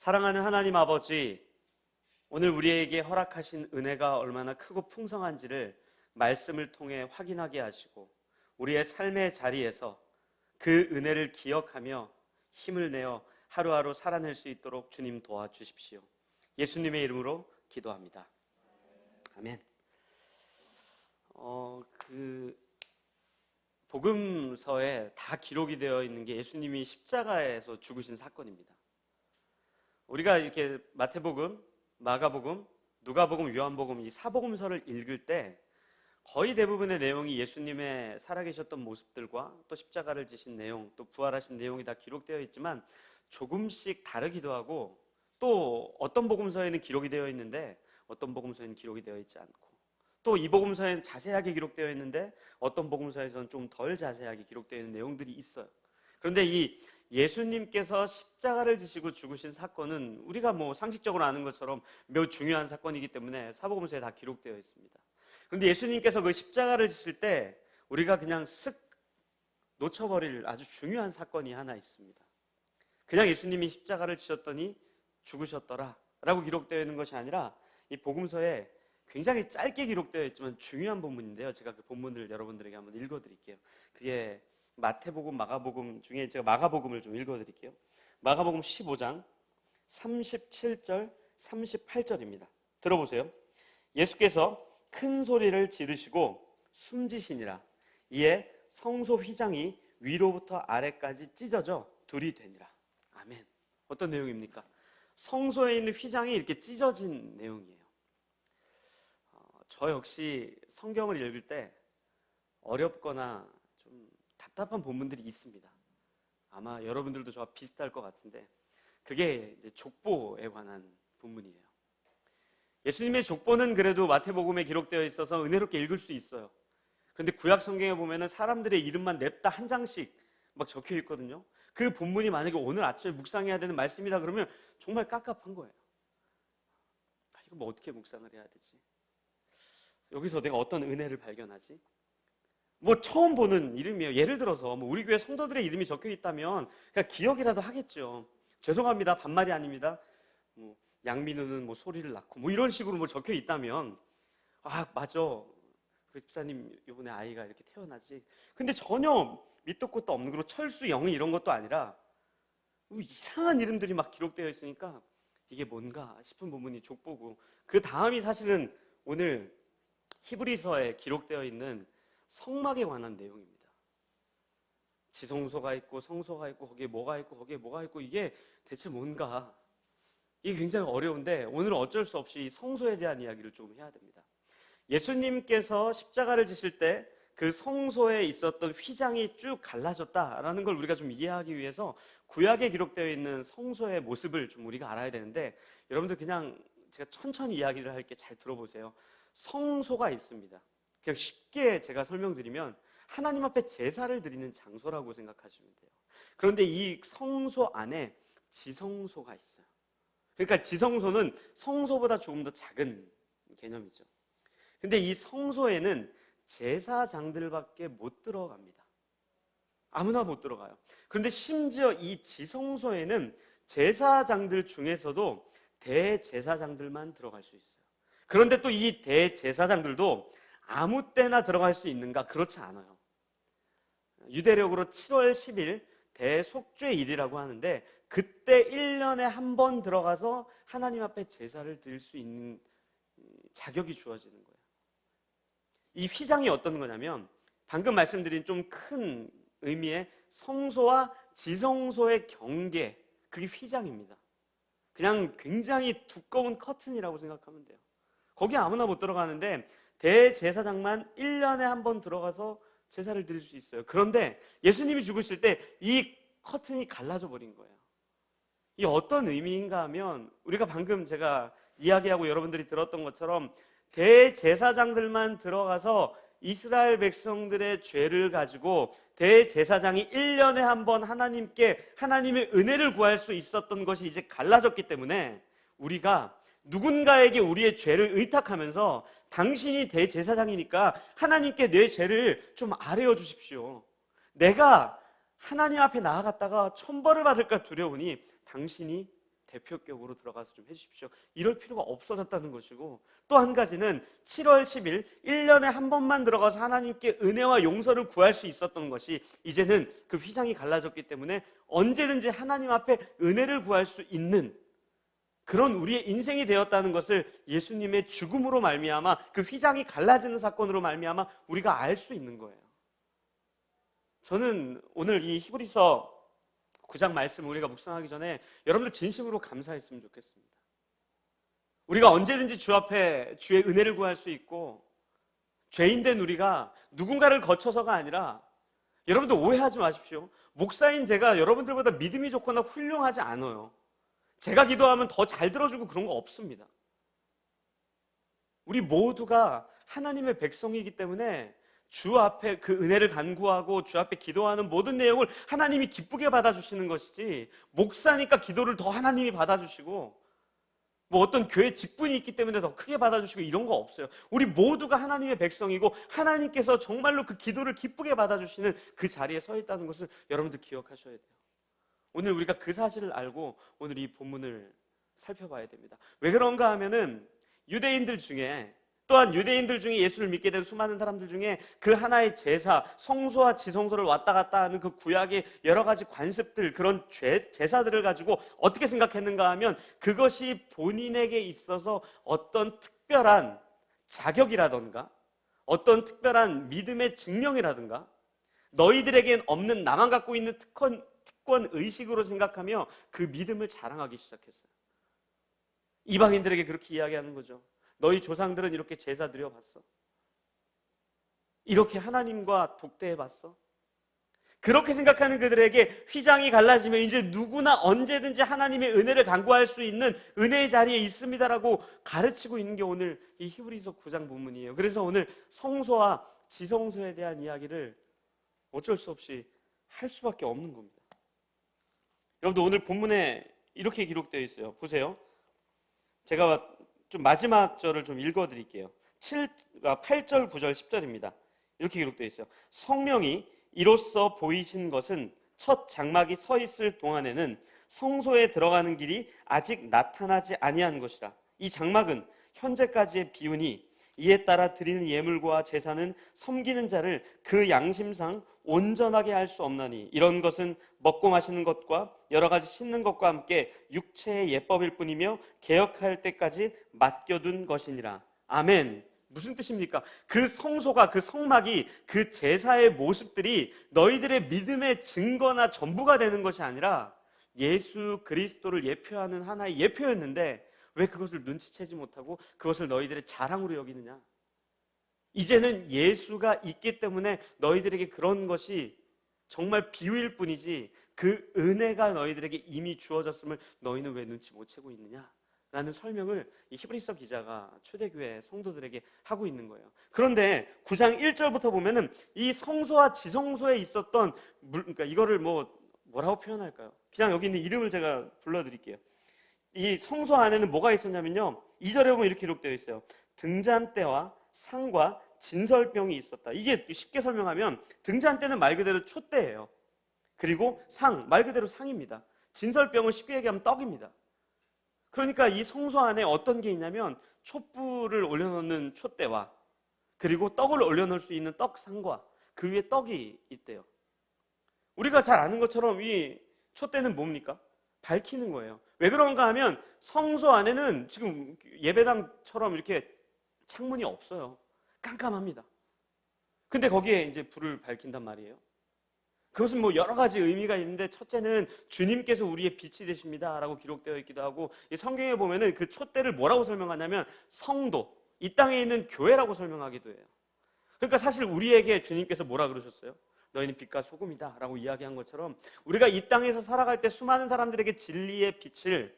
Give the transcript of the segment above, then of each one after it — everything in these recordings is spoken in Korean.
사랑하는 하나님 아버지, 오늘 우리에게 허락하신 은혜가 얼마나 크고 풍성한지를 말씀을 통해 확인하게 하시고 우리의 삶의 자리에서 그 은혜를 기억하며 힘을 내어 하루하루 살아낼 수 있도록 주님 도와주십시오. 예수님의 이름으로 기도합니다. 아멘. 복음서에 다 기록이 되어 있는 게 예수님이 십자가에서 죽으신 사건입니다. 우리가 이렇게 마태복음, 마가복음, 누가복음, 요한복음 이 사복음서를 읽을 때 거의 대부분의 내용이 예수님의 살아계셨던 모습들과 또 십자가를 지신 내용, 또 부활하신 내용이 다 기록되어 있지만 조금씩 다르기도 하고, 또 어떤 복음서에는 기록이 되어 있는데 어떤 복음서에는 기록이 되어 있지 않고, 또 이 복음서에는 자세하게 기록되어 있는데 어떤 복음서에서는 좀 덜 자세하게 기록되어 있는 내용들이 있어요. 그런데 이 예수님께서 십자가를 지시고 죽으신 사건은 우리가 상식적으로 아는 것처럼 매우 중요한 사건이기 때문에 사복음서에 다 기록되어 있습니다. 그런데 예수님께서 그 십자가를 지실 때 우리가 그냥 쓱 놓쳐버릴 아주 중요한 사건이 하나 있습니다. 그냥 예수님이 십자가를 지셨더니 죽으셨더라 라고 기록되어 있는 것이 아니라 이 복음서에 굉장히 짧게 기록되어 있지만 중요한 본문인데요, 제가 그 본문을 여러분들에게 한번 읽어드릴게요. 그게 마태복음, 마가복음 중에 제가 마가복음을 좀 읽어드릴게요. 마가복음 15장 37절 38절입니다 들어보세요. 예수께서 큰 소리를 지르시고 숨지시니라. 이에 성소 휘장이 위로부터 아래까지 찢어져 둘이 되니라. 아멘. 어떤 내용입니까? 성소에 있는 휘장이 이렇게 찢어진 내용이에요. 저 역시 성경을 읽을 때 어렵거나 좀 답답한 본문들이 있습니다. 아마 여러분들도 저와 비슷할 것 같은데 그게 이제 족보에 관한 본문이에요. 예수님의 족보는 그래도 마태복음에 기록되어 있어서 은혜롭게 읽을 수 있어요. 그런데 구약 성경에 보면은 사람들의 이름만 냅다 한 장씩 막 적혀 있거든요. 그 본문이 만약에 오늘 아침에 묵상해야 되는 말씀이다 그러면 정말 깝깝한 거예요. 이거 어떻게 묵상을 해야 되지? 여기서 내가 어떤 은혜를 발견하지? 처음 보는 이름이에요. 예를 들어서 우리 교회 성도들의 이름이 적혀 있다면 그냥 기억이라도 하겠죠. 죄송합니다, 반말이 아닙니다. 양민우는 소리를 낳고 이런 식으로 적혀 있다면 맞아, 그 집사님 이번에 아이가 이렇게 태어나지. 근데 전혀 밑도 끝도 없는, 그리고 철수, 영희 이런 것도 아니라 이상한 이름들이 막 기록되어 있으니까 이게 뭔가 싶은 부분이 족보고, 그 다음이 사실은 오늘 히브리서에 기록되어 있는 성막에 관한 내용입니다. 지성소가 있고 성소가 있고 거기에 뭐가 있고 거기에 뭐가 있고, 이게 대체 뭔가, 이게 굉장히 어려운데 오늘은 어쩔 수 없이 성소에 대한 이야기를 좀 해야 됩니다. 예수님께서 십자가를 지실 때 그 성소에 있었던 휘장이 쭉 갈라졌다라는 걸 우리가 좀 이해하기 위해서 구약에 기록되어 있는 성소의 모습을 좀 우리가 알아야 되는데, 여러분들 그냥 제가 천천히 이야기를 할게 잘 들어보세요. 성소가 있습니다. 그냥 쉽게 제가 설명드리면 하나님 앞에 제사를 드리는 장소라고 생각하시면 돼요. 그런데 이 성소 안에 지성소가 있어요. 그러니까 지성소는 성소보다 조금 더 작은 개념이죠. 근데 이 성소에는 제사장들밖에 못 들어갑니다. 아무나 못 들어가요. 그런데 심지어 이 지성소에는 제사장들 중에서도 대제사장들만 들어갈 수 있어요. 그런데 또 이 대제사장들도 아무 때나 들어갈 수 있는가? 그렇지 않아요. 유대력으로 7월 10일 대속죄일이라고 하는데 그때 1년에 한 번 들어가서 하나님 앞에 제사를 드릴 수 있는 자격이 주어지는 거예요. 이 휘장이 어떤 거냐면 방금 말씀드린 좀 큰 의미의 성소와 지성소의 경계, 그게 휘장입니다. 그냥 굉장히 두꺼운 커튼이라고 생각하면 돼요. 거기 아무나 못 들어가는데 대제사장만 1년에 한 번 들어가서 제사를 드릴 수 있어요. 그런데 예수님이 죽으실 때 이 커튼이 갈라져 버린 거예요. 이게 어떤 의미인가 하면 우리가 방금 제가 이야기하고 여러분들이 들었던 것처럼 대제사장들만 들어가서 이스라엘 백성들의 죄를 가지고 대제사장이 1년에 한 번 하나님께 하나님의 은혜를 구할 수 있었던 것이 이제 갈라졌기 때문에 우리가 누군가에게 우리의 죄를 의탁하면서 당신이 대제사장이니까 하나님께 내 죄를 좀 아뢰어 주십시오. 내가 하나님 앞에 나아갔다가 천벌을 받을까 두려우니 당신이 대표격으로 들어가서 좀 해주십시오. 이럴 필요가 없어졌다는 것이고, 또 한 가지는 7월 10일 1년에 한 번만 들어가서 하나님께 은혜와 용서를 구할 수 있었던 것이 이제는 그 휘장이 갈라졌기 때문에 언제든지 하나님 앞에 은혜를 구할 수 있는 그런 우리의 인생이 되었다는 것을 예수님의 죽음으로 말미암아, 그 휘장이 갈라지는 사건으로 말미암아 우리가 알 수 있는 거예요. 저는 오늘 이 히브리서 9장 말씀 우리가 묵상하기 전에 여러분들 진심으로 감사했으면 좋겠습니다. 우리가 언제든지 주 앞에 주의 은혜를 구할 수 있고, 죄인된 우리가 누군가를 거쳐서가 아니라, 여러분들 오해하지 마십시오. 목사인 제가 여러분들보다 믿음이 좋거나 훌륭하지 않아요. 제가 기도하면 더 잘 들어주고 그런 거 없습니다. 우리 모두가 하나님의 백성이기 때문에 주 앞에 그 은혜를 간구하고 주 앞에 기도하는 모든 내용을 하나님이 기쁘게 받아주시는 것이지, 목사니까 기도를 더 하나님이 받아주시고, 뭐 어떤 교회 직분이 있기 때문에 더 크게 받아주시고 이런 거 없어요. 우리 모두가 하나님의 백성이고 하나님께서 정말로 그 기도를 기쁘게 받아주시는 그 자리에 서 있다는 것을 여러분들 기억하셔야 돼요. 오늘 우리가 그 사실을 알고 오늘 이 본문을 살펴봐야 됩니다. 왜 그런가 하면은 유대인들 중에, 또한 유대인들 중에 예수를 믿게 된 수많은 사람들 중에 그 하나의 제사, 성소와 지성소를 왔다 갔다 하는 그 구약의 여러 가지 관습들, 그런 제사들을 가지고 어떻게 생각했는가 하면 그것이 본인에게 있어서 어떤 특별한 자격이라던가 어떤 특별한 믿음의 증명이라든가 너희들에겐 없는 나만 갖고 있는 특권 의식으로 생각하며 그 믿음을 자랑하기 시작했어요. 이방인들에게 그렇게 이야기하는 거죠. 너희 조상들은 이렇게 제사 드려봤어? 이렇게 하나님과 독대해봤어? 그렇게 생각하는 그들에게 휘장이 갈라지면 이제 누구나 언제든지 하나님의 은혜를 간구할 수 있는 은혜의 자리에 있습니다라고 가르치고 있는 게 오늘 이 히브리서 9장 본문이에요. 그래서 오늘 성소와 지성소에 대한 이야기를 어쩔 수 없이 할 수밖에 없는 겁니다. 여러분들 오늘 본문에 이렇게 기록되어 있어요. 보세요. 제가 좀 마지막 절을 좀 읽어드릴게요. 8절, 9절, 10절입니다. 이렇게 기록되어 있어요. 성령이 이로써 보이신 것은 첫 장막이 서 있을 동안에는 성소에 들어가는 길이 아직 나타나지 아니한 것이라. 이 장막은 현재까지의 비유니 이에 따라 드리는 예물과 제사는 섬기는 자를 그 양심상 온전하게 할 수 없나니 이런 것은 먹고 마시는 것과 여러 가지 씻는 것과 함께 육체의 예법일 뿐이며 개혁할 때까지 맡겨둔 것이니라. 아멘. 무슨 뜻입니까? 그 성소가, 그 성막이, 그 제사의 모습들이 너희들의 믿음의 증거나 전부가 되는 것이 아니라 예수 그리스도를 예표하는 하나의 예표였는데 왜 그것을 눈치채지 못하고 그것을 너희들의 자랑으로 여기느냐? 이제는 예수가 있기 때문에 너희들에게 그런 것이 정말 비유일 뿐이지 그 은혜가 너희들에게 이미 주어졌음을 너희는 왜 눈치 못 채고 있느냐? 라는 설명을 이 히브리서 기자가 초대교회 성도들에게 하고 있는 거예요. 그런데 9장 1절부터 보면은 이 성소와 지성소에 있었던 그러니까 이거를 뭐라고 표현할까요? 그냥 여기 있는 이름을 제가 불러드릴게요. 이 성소 안에는 뭐가 있었냐면요, 2절에 보면 이렇게 기록되어 있어요. 등잔대와 상과 진설병이 있었다. 이게 쉽게 설명하면 등잔대는 말 그대로 촛대예요. 그리고 상, 말 그대로 상입니다. 진설병은 쉽게 얘기하면 떡입니다. 그러니까 이 성소 안에 어떤 게 있냐면 촛불을 올려놓는 촛대와 그리고 떡을 올려놓을 수 있는 떡상과 그 위에 떡이 있대요. 우리가 잘 아는 것처럼 이 촛대는 뭡니까? 밝히는 거예요. 왜 그런가 하면 성소 안에는 지금 예배당처럼 이렇게 창문이 없어요. 깜깜합니다. 근데 거기에 이제 불을 밝힌단 말이에요. 그것은 여러 가지 의미가 있는데 첫째는 주님께서 우리의 빛이 되십니다 라고 기록되어 있기도 하고, 이 성경에 보면은 그 촛대를 뭐라고 설명하냐면 성도, 이 땅에 있는 교회라고 설명하기도 해요. 그러니까 사실 우리에게 주님께서 뭐라 그러셨어요? 너희는 빛과 소금이다 라고 이야기한 것처럼 우리가 이 땅에서 살아갈 때 수많은 사람들에게 진리의 빛을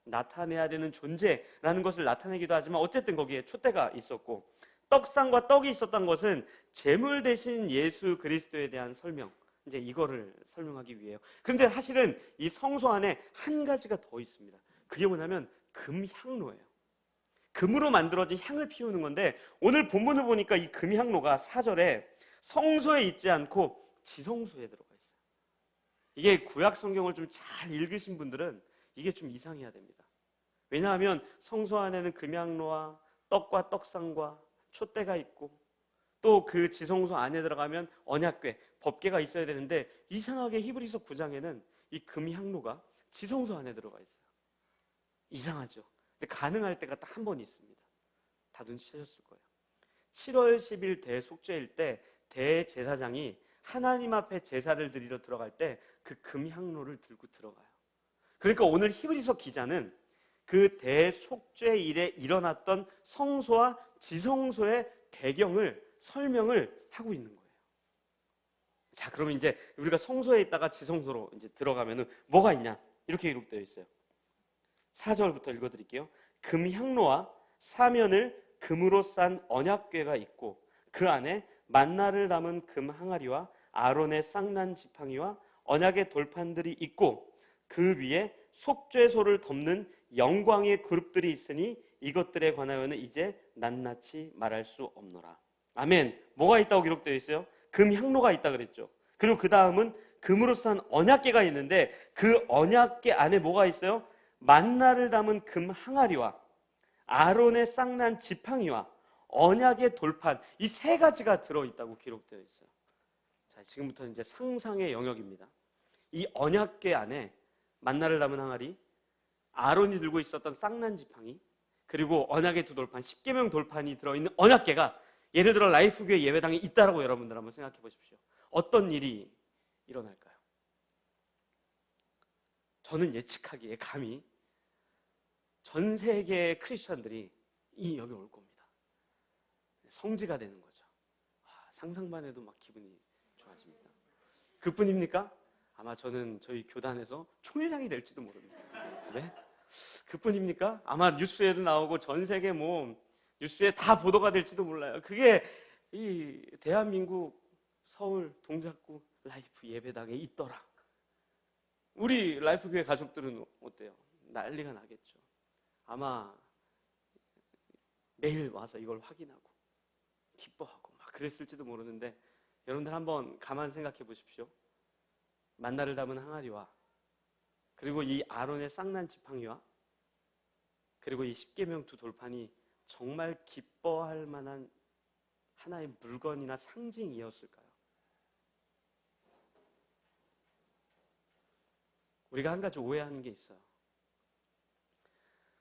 나타내야 되는 존재라는 것을 나타내기도 하지만 어쨌든 거기에 촛대가 있었고, 떡상과 떡이 있었던 것은 제물 대신 예수 그리스도에 대한 설명, 이제 이거를 설명하기 위해요. 그런데 사실은 이 성소 안에 한 가지가 더 있습니다. 그게 뭐냐면 금향로예요. 금으로 만들어진 향을 피우는 건데 오늘 본문을 보니까 이 금향로가 4절에 성소에 있지 않고 지성소에 들어가 있어요. 이게 구약 성경을 좀 잘 읽으신 분들은 이게 좀 이상해야 됩니다. 왜냐하면 성소 안에는 금향로와 떡과 떡상과 촛대가 있고 또 그 지성소 안에 들어가면 언약궤, 법궤가 있어야 되는데 이상하게 히브리서 9장에는 이 금향로가 지성소 안에 들어가 있어요. 이상하죠. 근데 가능할 때가 딱 한 번 있습니다. 다 눈치채셨을 거예요. 7월 10일 대속죄일 때 대제사장이 하나님 앞에 제사를 드리러 들어갈 때 그 금향로를 들고 들어가요. 그러니까 오늘 히브리서 기자는 그 대속죄일에 일어났던 성소와 지성소의 배경을 설명을 하고 있는 거예요. 자, 그러면 이제 우리가 성소에 있다가 지성소로 이제 들어가면은 뭐가 있냐? 이렇게 기록되어 있어요. 4절부터 읽어드릴게요. 금향로와 사면을 금으로 싼 언약궤가 있고 그 안에 만나를 담은 금 항아리와 아론의 쌍난 지팡이와 언약의 돌판들이 있고 그 위에 속죄소를 덮는 영광의 그룹들이 있으니 이것들에 관하여는 이제 낱낱이 말할 수 없노라. 아멘. 뭐가 있다고 기록되어 있어요? 금향로가 있다 그랬죠. 그리고 그 다음은 금으로 싼 언약궤가 있는데 그 언약궤 안에 뭐가 있어요? 만나를 담은 금 항아리와 아론의 쌍난 지팡이와 언약의 돌판, 이 세 가지가 들어있다고 기록되어 있어요. 자, 지금부터는 이제 상상의 영역입니다. 이 언약궤 안에 만나를 담은 항아리, 아론이 들고 있었던 쌍난 지팡이, 그리고 언약의 두 돌판, 십계명 돌판이 들어있는 언약궤가 예를 들어 라이프교회 예배당에 있다라고 여러분들 한번 생각해 보십시오. 어떤 일이 일어날까요? 저는 예측하기에 감히 전 세계의 크리스천들이 여기 올 겁니다. 성지가 되는 거죠. 상상만 해도 막 기분이 좋아집니다. 그뿐입니까? 아마 저는 저희 교단에서 총회장이 될지도 모릅니다. 네? 그뿐입니까? 아마 뉴스에도 나오고 전 세계 뉴스에 다 보도가 될지도 몰라요. 그게 이 대한민국 서울 동작구 라이프 예배당에 있더라. 우리 라이프 교회 가족들은 어때요? 난리가 나겠죠. 아마 매일 와서 이걸 확인하고 기뻐하고 막 그랬을지도 모르는데 여러분들 한번 가만 생각해 보십시오. 만나를 담은 항아리와 그리고 이 아론의 쌍난 지팡이와 그리고 이 십계명 두 돌판이 정말 기뻐할 만한 하나의 물건이나 상징이었을까요? 우리가 한 가지 오해하는 게 있어요.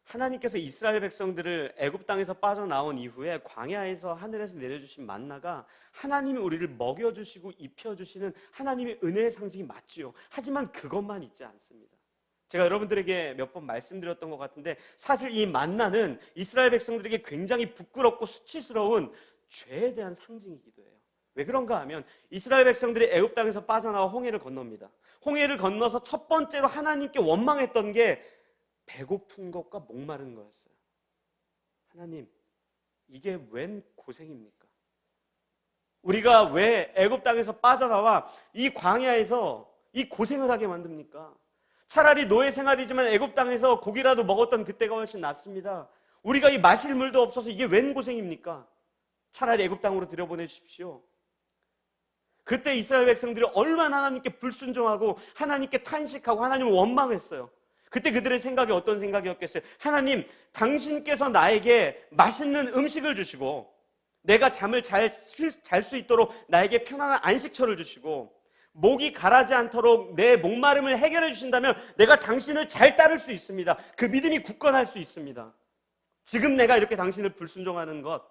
하나님께서 이스라엘 백성들을 애굽 땅에서 빠져나온 이후에 광야에서 하늘에서 내려주신 만나가 하나님이 우리를 먹여주시고 입혀주시는 하나님의 은혜의 상징이 맞지요. 하지만 그것만 있지 않습니다. 제가 여러분들에게 몇 번 말씀드렸던 것 같은데 사실 이 만나는 이스라엘 백성들에게 굉장히 부끄럽고 수치스러운 죄에 대한 상징이기도 해요. 왜 그런가 하면 이스라엘 백성들이 애굽 땅에서 빠져나와 홍해를 건넙니다. 홍해를 건너서 첫 번째로 하나님께 원망했던 게 배고픈 것과 목마른 거였어요. 하나님, 이게 웬 고생입니까? 우리가 왜 애굽 땅에서 빠져나와 이 광야에서 이 고생을 하게 만듭니까? 차라리 노예 생활이지만 애굽 땅에서 고기라도 먹었던 그때가 훨씬 낫습니다. 우리가 이 마실 물도 없어서 이게 웬 고생입니까? 차라리 애굽 땅으로 들여보내 주십시오. 그때 이스라엘 백성들이 얼마나 하나님께 불순종하고 하나님께 탄식하고 하나님을 원망했어요. 그때 그들의 생각이 어떤 생각이었겠어요? 하나님, 당신께서 나에게 맛있는 음식을 주시고 내가 잠을 잘 수 있도록 나에게 편안한 안식처를 주시고 목이 가라지 않도록 내 목마름을 해결해 주신다면 내가 당신을 잘 따를 수 있습니다. 그 믿음이 굳건할 수 있습니다. 지금 내가 이렇게 당신을 불순종하는 것,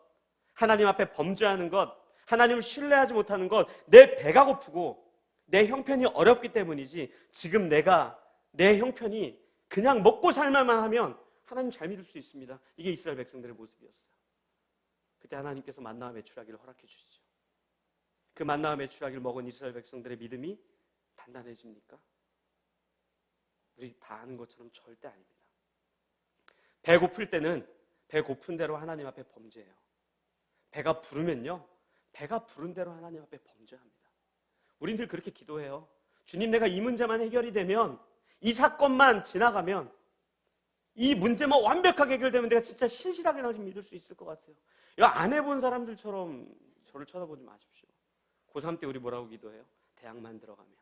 하나님 앞에 범죄하는 것, 하나님을 신뢰하지 못하는 것, 내 배가 고프고 내 형편이 어렵기 때문이지 지금 내 형편이 그냥 먹고 살만만 하면 하나님 잘 믿을 수 있습니다. 이게 이스라엘 백성들의 모습이었어요. 그때 하나님께서 만나와 메추라기를 허락해 주시죠. 그 만나와 메추라기를 먹은 이스라엘 백성들의 믿음이 단단해집니까? 우리 다 아는 것처럼 절대 아닙니다. 배고플 때는 배고픈 대로 하나님 앞에 범죄해요. 배가 부르면요, 배가 부른 대로 하나님 앞에 범죄합니다. 우린 늘 그렇게 기도해요. 주님, 내가 이 문제만 해결이 되면, 이 사건만 지나가면, 이 문제만 완벽하게 해결되면 내가 진짜 신실하게 나 믿을 수 있을 것 같아요. 이거 안 해본 사람들처럼 저를 쳐다보지 마십시오. 고3 때 우리 뭐라고 기도해요? 대학만 들어가면.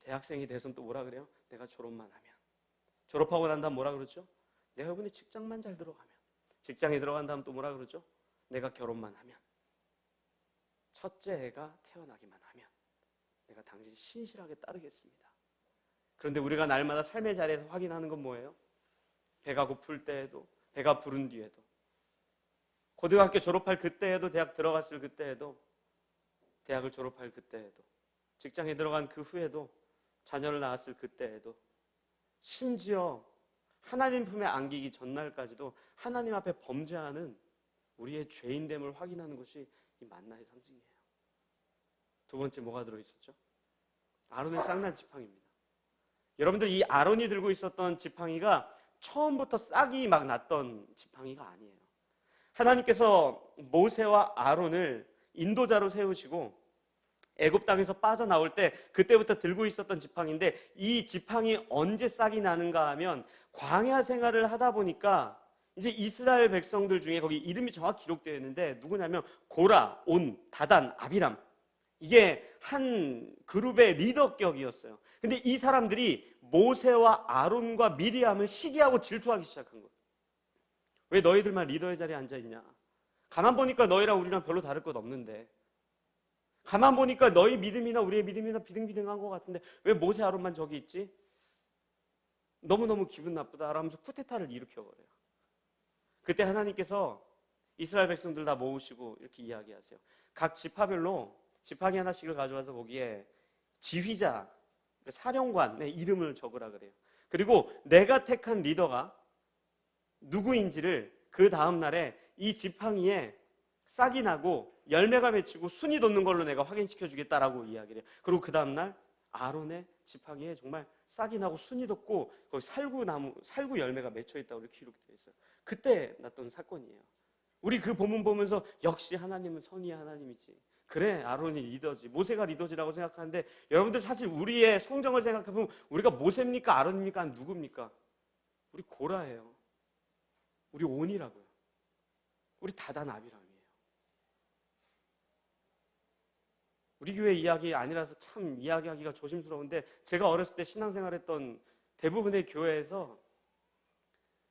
대학생이 돼선 또 뭐라 그래요? 내가 졸업만 하면. 졸업하고 난 다음 뭐라 그러죠? 내가 이번에 직장만 잘 들어가면, 직장에 들어간 다음 또 뭐라 그러죠? 내가 결혼만 하면, 첫째 애가 태어나기만 하면 내가 당신 신실하게 따르겠습니다. 그런데 우리가 날마다 삶의 자리에서 확인하는 건 뭐예요? 배가 고플 때에도, 배가 부른 뒤에도, 고등학교 졸업할 그때에도, 대학 들어갔을 그때에도, 대학을 졸업할 그때에도, 직장에 들어간 그 후에도, 자녀를 낳았을 그때에도, 심지어 하나님 품에 안기기 전날까지도 하나님 앞에 범죄하는 우리의 죄인됨을 확인하는 것이 이 만나의 상징이에요. 두 번째 뭐가 들어있었죠? 아론의 쌍난 지팡이입니다. 여러분들, 이 아론이 들고 있었던 지팡이가 처음부터 싹이 막 났던 지팡이가 아니에요. 하나님께서 모세와 아론을 인도자로 세우시고 애굽 땅에서 빠져나올 때 그때부터 들고 있었던 지팡이인데, 이 지팡이 언제 싹이 나는가 하면 광야 생활을 하다 보니까 이제 이스라엘 백성들 중에 거기 이름이 정확히 기록되어 있는데 누구냐면 고라, 온, 다단, 아비람, 이게 한 그룹의 리더격이었어요. 근데 이 사람들이 모세와 아론과 미리암을 시기하고 질투하기 시작한 거예요. 왜 너희들만 리더의 자리에 앉아있냐? 가만 보니까 너희랑 우리랑 별로 다를 것 없는데, 가만 보니까 너희 믿음이나 우리의 믿음이나 비등비등한 것 같은데 왜 모세 아론만 저기 있지? 너무너무 기분 나쁘다 라면서 쿠데타를 일으켜버려요. 그때 하나님께서 이스라엘 백성들 다 모으시고 이렇게 이야기하세요. 각 지파별로 지팡이 하나씩을 가져와서 거기에 지휘자, 사령관의 이름을 적으라 그래요. 그리고 내가 택한 리더가 누구인지를 그 다음 날에 이 지팡이에 싹이 나고 열매가 맺히고 순이 돋는 걸로 내가 확인시켜 주겠다라고 이야기를 해요. 그리고 그 다음 날 아론의 지팡이에 정말 싹이 나고 순이 돋고 거기 살구 열매가 맺혀 있다고 이렇게 기록되어 있어요. 그때 났던 사건이에요. 우리 그 본문 보면서 역시 하나님은 선의의 하나님이지, 그래 아론이 리더지, 모세가 리더지라고 생각하는데, 여러분들 사실 우리의 성정을 생각해보면 우리가 모세입니까 아론입니까 누굽니까? 우리 고라예요. 우리 온이라고요. 우리 다단 아비람이에요. 우리 교회 이야기 아니라서 참 이야기하기가 조심스러운데, 제가 어렸을 때 신앙생활했던 대부분의 교회에서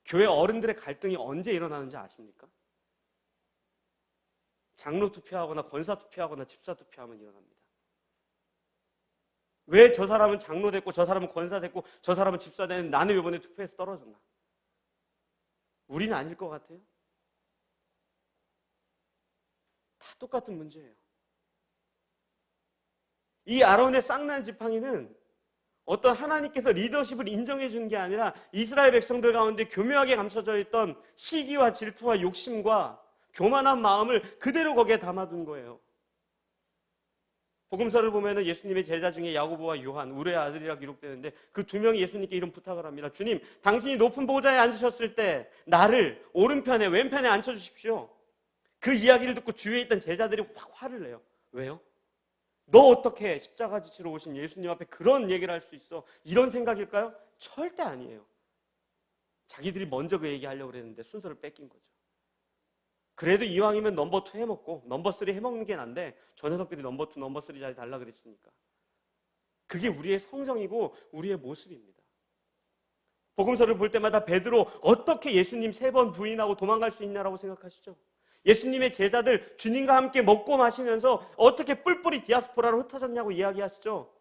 교회 어른들의 갈등이 언제 일어나는지 아십니까? 장로 투표하거나 권사 투표하거나 집사 투표하면 일어납니다. 왜 저 사람은 장로 됐고 저 사람은 권사 됐고 저 사람은 집사 됐는데 나는 이번에 투표에서 떨어졌나? 우리는 아닐 것 같아요? 다 똑같은 문제예요. 이 아론의 쌍난 지팡이는 어떤 하나님께서 리더십을 인정해 준 게 아니라 이스라엘 백성들 가운데 교묘하게 감춰져 있던 시기와 질투와 욕심과 교만한 마음을 그대로 거기에 담아둔 거예요. 복음서를 보면은 예수님의 제자 중에 야고보와 요한, 우레의 아들이라 기록되는데 그 두 명이 예수님께 이런 부탁을 합니다. 주님, 당신이 높은 보좌에 앉으셨을 때 나를 오른편에 왼편에 앉혀주십시오. 그 이야기를 듣고 주위에 있던 제자들이 확 화를 내요. 왜요? 너 어떻게 십자가 지치러 오신 예수님 앞에 그런 얘기를 할 수 있어? 이런 생각일까요? 절대 아니에요. 자기들이 먼저 그 얘기하려고 그랬는데 순서를 뺏긴 거죠. 그래도 이왕이면 넘버 2 해먹고 넘버 3 해먹는 게 난데 저 녀석들이 넘버 2, 넘버 3 자리 달라 그랬으니까. 그게 우리의 성정이고 우리의 모습입니다. 복음서를 볼 때마다 베드로 어떻게 예수님 3번 부인하고 도망갈 수 있냐라고 생각하시죠? 예수님의 제자들 주님과 함께 먹고 마시면서 어떻게 뿔뿔이 디아스포라로 흩어졌냐고 이야기하시죠?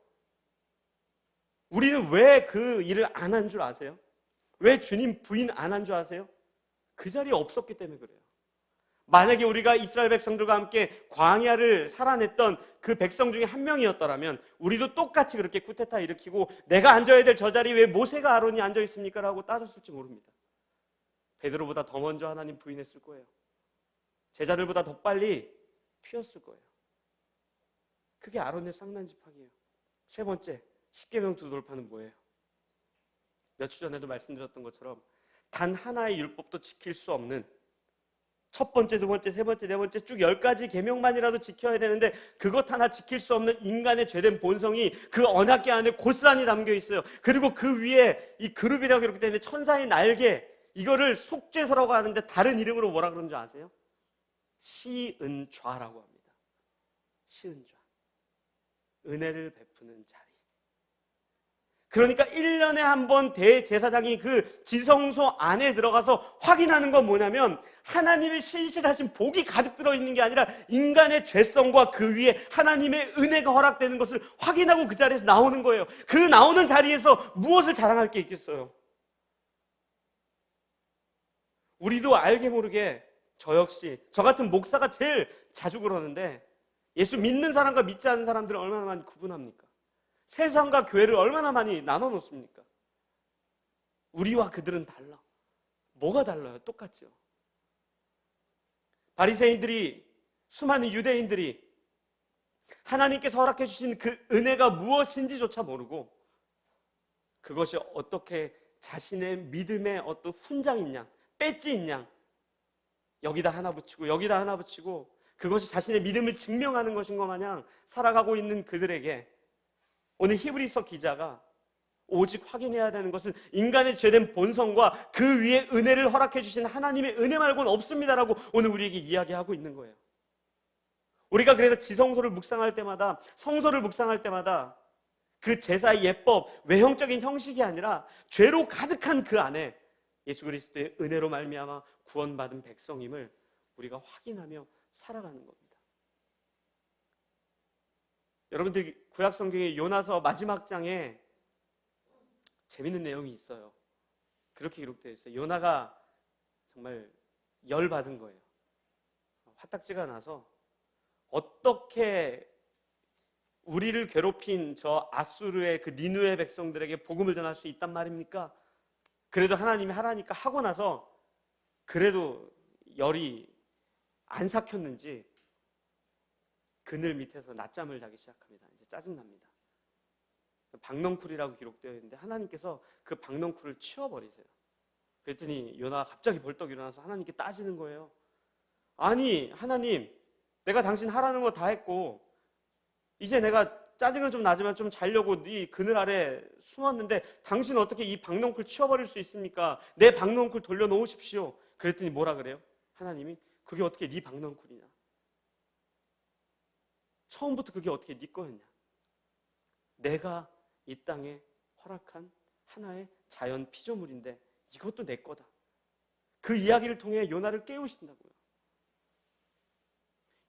우리는 왜 그 일을 안 한 줄 아세요? 왜 주님 부인 안 한 줄 아세요? 그 자리에 없었기 때문에 그래요. 만약에 우리가 이스라엘 백성들과 함께 광야를 살아냈던 그 백성 중에 한 명이었더라면 우리도 똑같이 그렇게 쿠데타 일으키고 내가 앉아야 될 저 자리에 왜 모세가 아론이 앉아 있습니까? 라고 따졌을지 모릅니다. 베드로보다 더 먼저 하나님 부인했을 거예요. 제자들보다 더 빨리 튀었을 거예요. 그게 아론의 쌍난 지팡이에요. 세 번째, 십계명 두 돌파는 뭐예요? 며칠 전에도 말씀드렸던 것처럼 단 하나의 율법도 지킬 수 없는, 첫 번째, 두 번째, 세 번째, 네 번째 쭉 10가지 계명만이라도 지켜야 되는데 그것 하나 지킬 수 없는 인간의 죄된 본성이 그 언약궤 안에 고스란히 담겨 있어요. 그리고 그 위에 이 그룹이라고 이렇게 되는데 천사의 날개, 이거를 속죄서라고 하는데 다른 이름으로 뭐라 그러는 줄 아세요? 시은좌라고 합니다. 시은좌, 은혜를 베푸는 자리. 그러니까 1년에 한 번 대제사장이 그 지성소 안에 들어가서 확인하는 건 뭐냐면 하나님의 신실하신 복이 가득 들어있는 게 아니라 인간의 죄성과 그 위에 하나님의 은혜가 허락되는 것을 확인하고 그 자리에서 나오는 거예요. 그 나오는 자리에서 무엇을 자랑할 게 있겠어요? 우리도 알게 모르게 저 역시 저 같은 목사가 제일 자주 그러는데 예수 믿는 사람과 믿지 않는 사람들을 얼마나 많이 구분합니까? 세상과 교회를 얼마나 많이 나눠 놓습니까? 우리와 그들은 달라. 뭐가 달라요? 똑같죠. 바리새인들이, 수많은 유대인들이 하나님께서 허락해 주신 그 은혜가 무엇인지조차 모르고 그것이 어떻게 자신의 믿음의 어떤 훈장인 양, 배지인 양 여기다 하나 붙이고 여기다 하나 붙이고 그것이 자신의 믿음을 증명하는 것인 것 마냥 살아가고 있는 그들에게 오늘 히브리서 기자가 오직 확인해야 되는 것은 인간의 죄된 본성과 그 위에 은혜를 허락해 주신 하나님의 은혜 말고는 없습니다라고 오늘 우리에게 이야기하고 있는 거예요. 우리가 그래서 지성소를 묵상할 때마다, 성소를 묵상할 때마다 그 제사의 예법, 외형적인 형식이 아니라 죄로 가득한 그 안에 예수 그리스도의 은혜로 말미암아 구원받은 백성임을 우리가 확인하며 살아가는 겁니다. 여러분들 구약 성경의 요나서 마지막 장에 재밌는 내용이 있어요. 그렇게 기록되어 있어요. 요나가 정말 열받은 거예요. 화딱지가 나서 어떻게 우리를 괴롭힌 저 아수르의 그 니누의 백성들에게 복음을 전할 수 있단 말입니까? 그래도 하나님이 하라니까 하고 나서 그래도 열이 안 삭혔는지 그늘 밑에서 낮잠을 자기 시작합니다. 이제 짜증납니다. 박넝쿨이라고 기록되어 있는데 하나님께서 그 박넝쿨을 치워버리세요. 그랬더니 요나가 갑자기 벌떡 일어나서 하나님께 따지는 거예요. 아니 하나님, 내가 당신 하라는 거 다 했고 이제 내가 짜증은 좀 나지만 좀 자려고 이 그늘 아래 숨었는데 당신은 어떻게 이 박넝쿨 치워버릴 수 있습니까? 내 박넝쿨 돌려놓으십시오. 그랬더니 뭐라 그래요? 하나님이 그게 어떻게 네 박넝쿨이냐? 처음부터 그게 어떻게 네 거였냐? 내가 이 땅에 허락한 하나의 자연 피조물인데 이것도 내 거다. 그 이야기를 통해 요나를 깨우신다고요.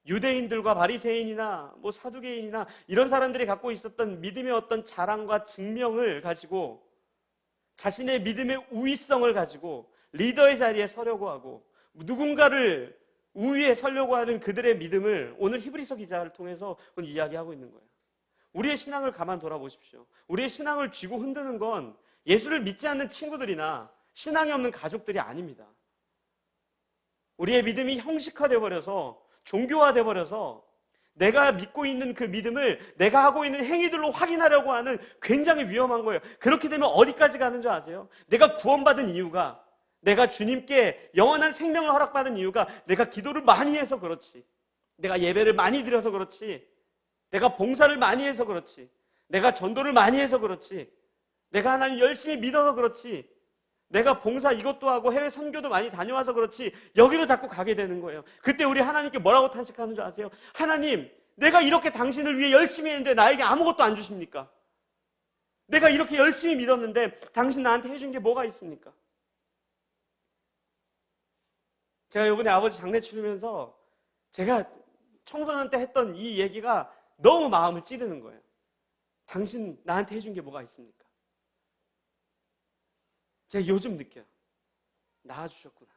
유대인들과 바리새인이나 뭐 사두개인이나 이런 사람들이 갖고 있었던 믿음의 어떤 자랑과 증명을 가지고 자신의 믿음의 우위성을 가지고 리더의 자리에 서려고 하고 누군가를 우위에 서려고 하는 그들의 믿음을 오늘 히브리서 기자를 통해서 오늘 이야기하고 있는 거예요. 우리의 신앙을 가만 돌아보십시오. 우리의 신앙을 쥐고 흔드는 건 예수를 믿지 않는 친구들이나 신앙이 없는 가족들이 아닙니다. 우리의 믿음이 형식화되어 버려서 종교화되어 버려서 내가 믿고 있는 그 믿음을 내가 하고 있는 행위들로 확인하려고 하는 굉장히 위험한 거예요. 그렇게 되면 어디까지 가는 줄 아세요? 내가 구원받은 이유가, 내가 주님께 영원한 생명을 허락받은 이유가 내가 기도를 많이 해서 그렇지, 내가 예배를 많이 드려서 그렇지, 내가 봉사를 많이 해서 그렇지, 내가 전도를 많이 해서 그렇지, 내가 하나님 열심히 믿어서 그렇지, 내가 봉사 이것도 하고 해외 선교도 많이 다녀와서 그렇지 여기로 자꾸 가게 되는 거예요. 그때 우리 하나님께 뭐라고 탄식하는 줄 아세요? 하나님, 내가 이렇게 당신을 위해 열심히 했는데 나에게 아무것도 안 주십니까? 내가 이렇게 열심히 믿었는데 당신 나한테 해준 게 뭐가 있습니까? 제가 이번에 아버지 장례 치르면서 제가 청소년 때 했던 이 얘기가 너무 마음을 찌르는 거예요. 당신 나한테 해준 게 뭐가 있습니까? 제가 요즘 느껴요. 낳아주셨구나.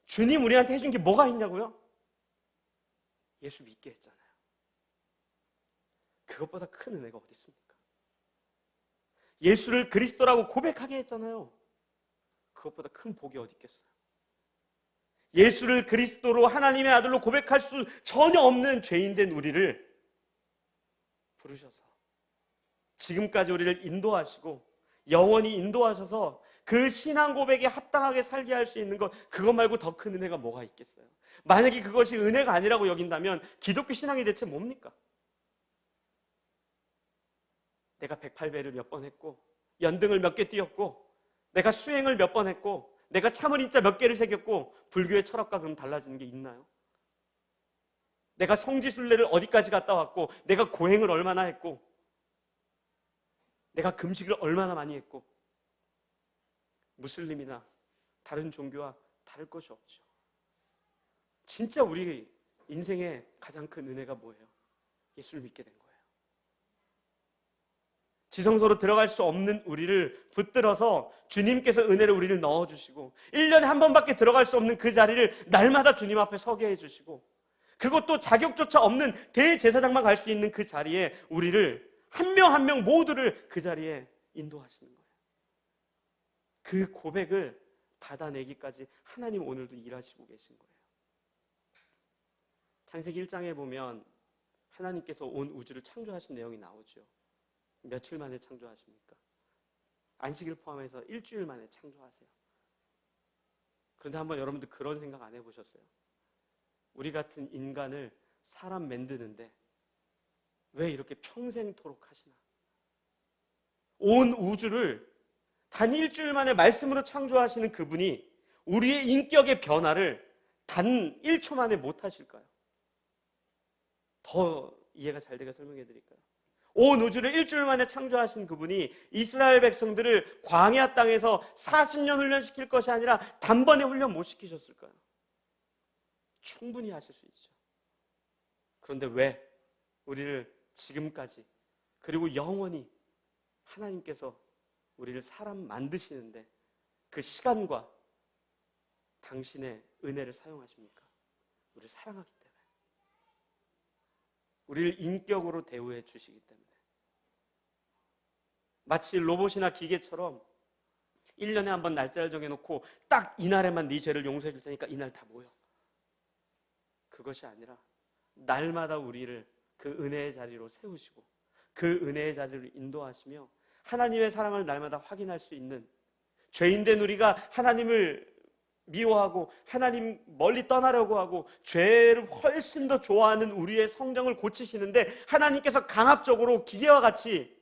주님 우리한테 해준 게 뭐가 있냐고요? 예수 믿게 했잖아요. 그것보다 큰 은혜가 어디 있습니까? 예수를 그리스도라고 고백하게 했잖아요. 그것보다 큰 복이 어디 있겠어요? 예수를 그리스도로 하나님의 아들로 고백할 수 전혀 없는 죄인된 우리를 부르셔서 지금까지 우리를 인도하시고 영원히 인도하셔서 그 신앙 고백에 합당하게 살게 할 수 있는 것, 그것 말고 더 큰 은혜가 뭐가 있겠어요? 만약에 그것이 은혜가 아니라고 여긴다면 기독교 신앙이 대체 뭡니까? 내가 108배를 몇 번 했고 연등을 몇 개 띄었고 내가 수행을 몇 번 했고 내가 참을 인자 몇 개를 새겼고 불교의 철학과 그럼 달라지는 게 있나요? 내가 성지순례를 어디까지 갔다 왔고 내가 고행을 얼마나 했고 내가 금식을 얼마나 많이 했고 무슬림이나 다른 종교와 다를 것이 없죠. 진짜 우리 인생의 가장 큰 은혜가 뭐예요? 예수를 믿게 된 거예요. 지성소로 들어갈 수 없는 우리를 붙들어서 주님께서 은혜를 우리를 넣어주시고 1년에 한 번밖에 들어갈 수 없는 그 자리를 날마다 주님 앞에 서게 해주시고 그것도 자격조차 없는 대제사장만 갈 수 있는 그 자리에 우리를 한 명 한 명 모두를 그 자리에 인도하시는 거예요. 그 고백을 받아내기까지 하나님 오늘도 일하시고 계신 거예요. 창세기 1장에 보면 하나님께서 온 우주를 창조하신 내용이 나오죠. 며칠 만에 창조하십니까? 안식일 포함해서 일주일 만에 창조하세요. 그런데 한번 여러분들 그런 생각 안 해보셨어요? 우리 같은 인간을 사람 만드는데 왜 이렇게 평생토록 하시나? 온 우주를 단 일주일 만에 말씀으로 창조하시는 그분이 우리의 인격의 변화를 단 1초 만에 못 하실까요? 더 이해가 잘 되게 설명해 드릴까요? 온 우주를 일주일 만에 창조하신 그분이 이스라엘 백성들을 광야 땅에서 40년 훈련시킬 것이 아니라 단번에 훈련 못 시키셨을까요? 충분히 하실 수 있죠. 그런데 왜 우리를 지금까지 그리고 영원히 하나님께서 우리를 사람 만드시는데 그 시간과 당신의 은혜를 사용하십니까? 우리를 사랑하기 때문에, 우리를 인격으로 대우해 주시기 때문에. 마치 로봇이나 기계처럼 1년에 한 번 날짜를 정해놓고 딱 이날에만 네 죄를 용서해 줄 테니까 이날 다 모여. 그것이 아니라 날마다 우리를 그 은혜의 자리로 세우시고 그 은혜의 자리로 인도하시며 하나님의 사랑을 날마다 확인할 수 있는, 죄인된 우리가 하나님을 미워하고 하나님 멀리 떠나려고 하고 죄를 훨씬 더 좋아하는 우리의 성정을 고치시는데 하나님께서 강압적으로 기계와 같이,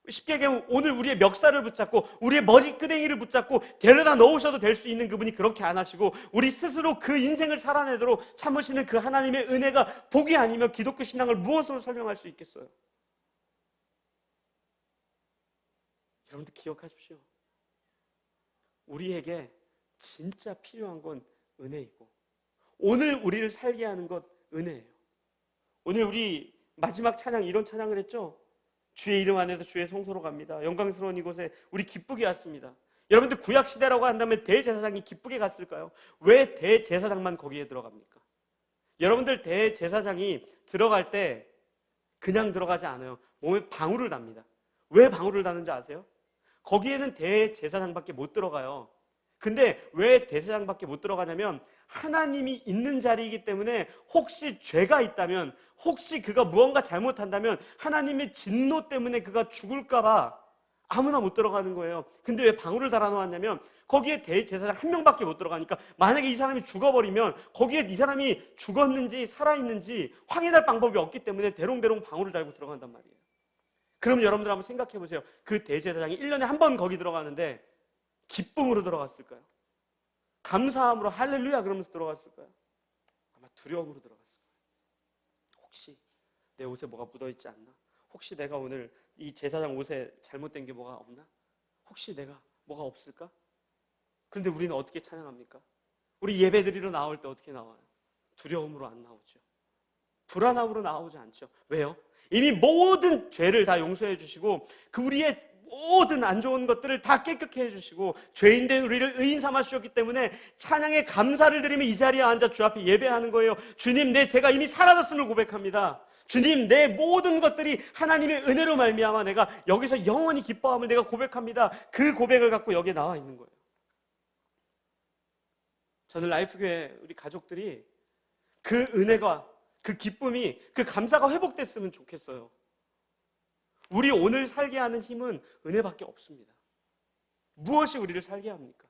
쉽게 얘기하면 오늘 우리의 멱살을 붙잡고 우리의 머리끄댕이를 붙잡고 데려다 넣으셔도 될 수 있는 그분이 그렇게 안 하시고 우리 스스로 그 인생을 살아내도록 참으시는 그 하나님의 은혜가 복이 아니면 기독교 신앙을 무엇으로 설명할 수 있겠어요? 여러분들 기억하십시오. 우리에게 진짜 필요한 건 은혜이고 오늘 우리를 살게 하는 것 은혜예요. 오늘 우리 마지막 찬양 이런 찬양을 했죠. 주의 이름 안에서 주의 성소로 갑니다. 영광스러운 이곳에 우리 기쁘게 왔습니다. 여러분들 구약시대라고 한다면 대제사장이 기쁘게 갔을까요? 왜 대제사장만 거기에 들어갑니까? 여러분들 대제사장이 들어갈 때 그냥 들어가지 않아요. 몸에 방울을 답니다. 왜 방울을 다는지 아세요? 거기에는 대제사장밖에 못 들어가요. 근데 왜 대제사장밖에 못 들어가냐면 하나님이 있는 자리이기 때문에 혹시 죄가 있다면, 혹시 그가 무언가 잘못한다면 하나님의 진노 때문에 그가 죽을까 봐 아무나 못 들어가는 거예요. 근데 왜 방울을 달아놓았냐면 거기에 대제사장 한 명밖에 못 들어가니까 만약에 이 사람이 죽어버리면 거기에 이 사람이 죽었는지 살아있는지 확인할 방법이 없기 때문에 대롱대롱 방울을 달고 들어간단 말이에요. 그럼 여러분들 한번 생각해 보세요. 그 대제사장이 1년에 한 번 거기 들어가는데 기쁨으로 들어갔을까요? 감사함으로 할렐루야 그러면서 들어갔을까요? 아마 두려움으로 들어갔을 거예요. 혹시 내 옷에 뭐가 묻어있지 않나? 혹시 내가 오늘 이 제사장 옷에 잘못된 게 뭐가 없나? 혹시 내가 뭐가 없을까? 그런데 우리는 어떻게 찬양합니까? 우리 예배 드리러 나올 때 어떻게 나와요? 두려움으로 안 나오죠. 불안함으로 나오지 않죠. 왜요? 이미 모든 죄를 다 용서해 주시고 그 우리의 모든 안 좋은 것들을 다 깨끗게 해주시고 죄인된 우리를 의인 삼아 주셨기 때문에 찬양에 감사를 드리며 이 자리에 앉아 주 앞에 예배하는 거예요. 주님, 내 죄가 이미 사라졌음을 고백합니다. 주님, 내 모든 것들이 하나님의 은혜로 말미암아 내가 여기서 영원히 기뻐함을 내가 고백합니다. 그 고백을 갖고 여기에 나와 있는 거예요. 저는 라이프교회 우리 가족들이 그 은혜가, 그 기쁨이, 그 감사가 회복됐으면 좋겠어요. 우리 오늘 살게 하는 힘은 은혜밖에 없습니다. 무엇이 우리를 살게 합니까?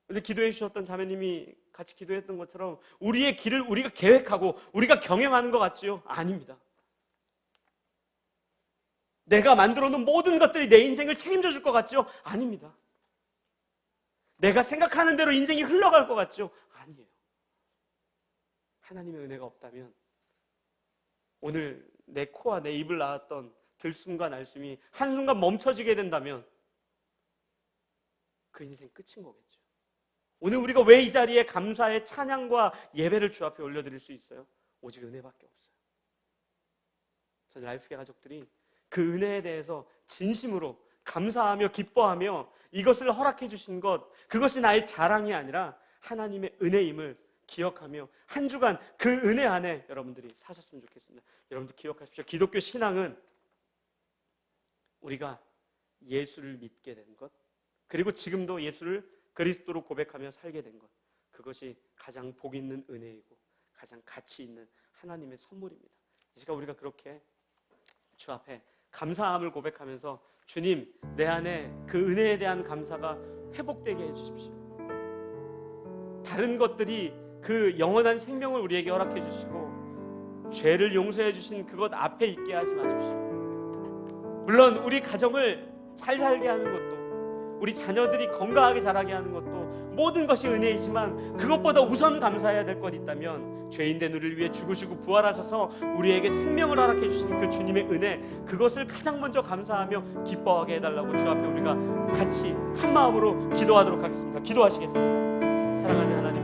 근데 기도해 주셨던 자매님이 같이 기도했던 것처럼 우리의 길을 우리가 계획하고 우리가 경영하는 것 같지요? 아닙니다. 내가 만들어 놓은 모든 것들이 내 인생을 책임져 줄 것 같지요? 아닙니다. 내가 생각하는 대로 인생이 흘러갈 것 같지요? 아니에요. 하나님의 은혜가 없다면 오늘 내 코와 내 입을 낳았던 들숨과 날숨이 한순간 멈춰지게 된다면 그 인생 끝인 거겠죠. 오늘 우리가 왜 이 자리에 감사의 찬양과 예배를 주 앞에 올려드릴 수 있어요? 오직 은혜밖에 없어요. 저희 라이프계 가족들이 그 은혜에 대해서 진심으로 감사하며 기뻐하며 이것을 허락해 주신 것, 그것이 나의 자랑이 아니라 하나님의 은혜임을 기억하며 한 주간 그 은혜 안에 여러분들이 사셨으면 좋겠습니다. 여러분들 기억하십시오. 기독교 신앙은 우리가 예수를 믿게 된 것, 그리고 지금도 예수를 그리스도로 고백하며 살게 된 것, 그것이 가장 복 있는 은혜이고 가장 가치 있는 하나님의 선물입니다. 이 시간 우리가 그렇게 주 앞에 감사함을 고백하면서 주님, 내 안에 그 은혜에 대한 감사가 회복되게 해주십시오. 다른 것들이 그 영원한 생명을 우리에게 허락해 주시고 죄를 용서해 주신 그것 앞에 있게 하지 마십시오. 물론 우리 가정을 잘 살게 하는 것도, 우리 자녀들이 건강하게 자라게 하는 것도 모든 것이 은혜이지만 그것보다 우선 감사해야 될 것 있다면 죄인된 우리를 위해 죽으시고 부활하셔서 우리에게 생명을 허락해 주신 그 주님의 은혜, 그것을 가장 먼저 감사하며 기뻐하게 해달라고 주 앞에 우리가 같이 한 마음으로 기도하도록 하겠습니다. 기도하시겠습니다. 사랑하는 하나님,